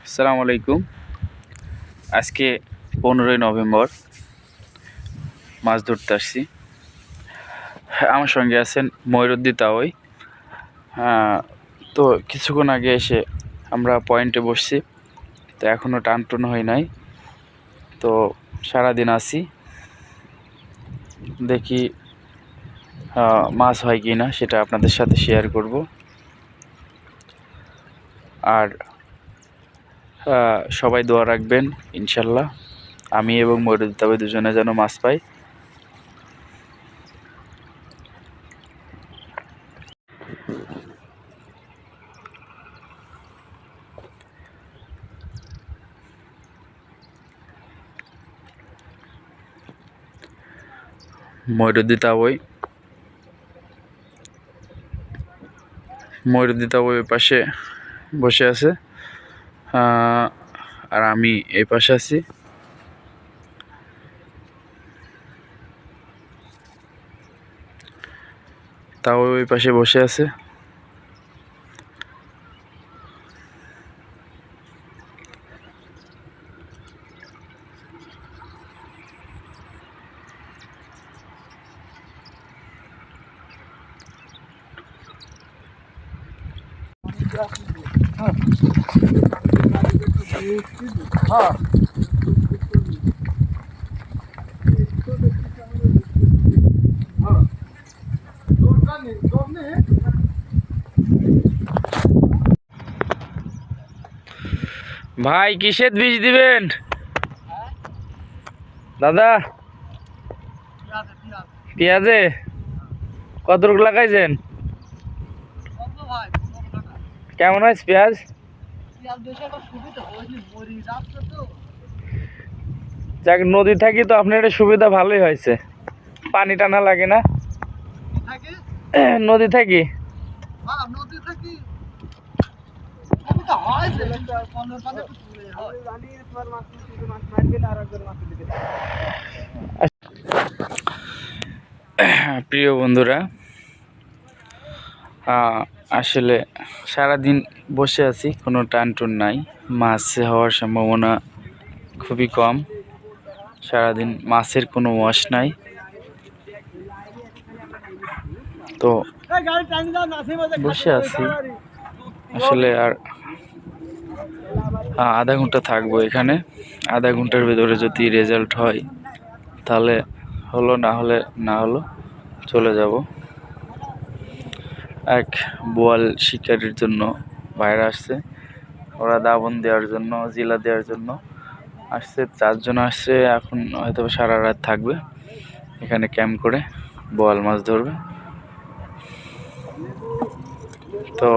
আসসালামু আলাইকুম। আজকে 15ই নভেম্বর, মাছ ধরতে আসছি। আমার সঙ্গে আছেন ময়ূরউদ্দিন তাওই। তো কিছুক্ষণ আগে এসে আমরা পয়েন্টে বসছি, তো এখনও টান হয় নাই। তো সারাদিন আছি, দেখি মাছ হয় কি না সেটা আপনাদের সাথে শেয়ার করব। আর সবাই দোয়া রাখবেন, ইনশাল্লাহ আমি এবং ময়ূরউদ্দিন তাওই দুজনে যেন মাছ পাই। ময়ূরউদ্দিন তাওই পাশে বসে আছে, আর আমি এই পাশে আছি। তাও ওই পাশে বসে আছে। ভাই কিসের বীজ দিবেন দাদা? পেঁয়াজে কতটুকু লাগাইছেন? কেমন হয়েছে পেঁয়াজ? যাক, নদী থাকি তো আপনার এটা সুবিধা ভালোই হয়েছে, পানি টানা লাগে না। নদী থাকি প্রিয় বন্ধুরা, আসলে সারাদিন বসে আছি, কোনো টান নাই, মাছ হওয়ার সম্ভাবনা খুবই কম। সারাদিন মাছের কোনো ওয়াশ নাই, তো বসে আছি। আসলে আর আধা ঘন্টা থাকবো এখানে। আধা ঘন্টার ভিতরে যদি রেজাল্ট হয় তাহলে হলো, না হলে না হলো, চলে যাব। এক বোয়াল শিকারির জন্য বাইরে আসছে, ওরা দাবন দেওয়ার জন্য, জিলা দেওয়ার জন্য আসছে। 4 জন আসছে, এখন হয়তো সারা রাত থাকবে এখানে, ক্যাম্প করে বোয়াল মাছ ধরবে। তো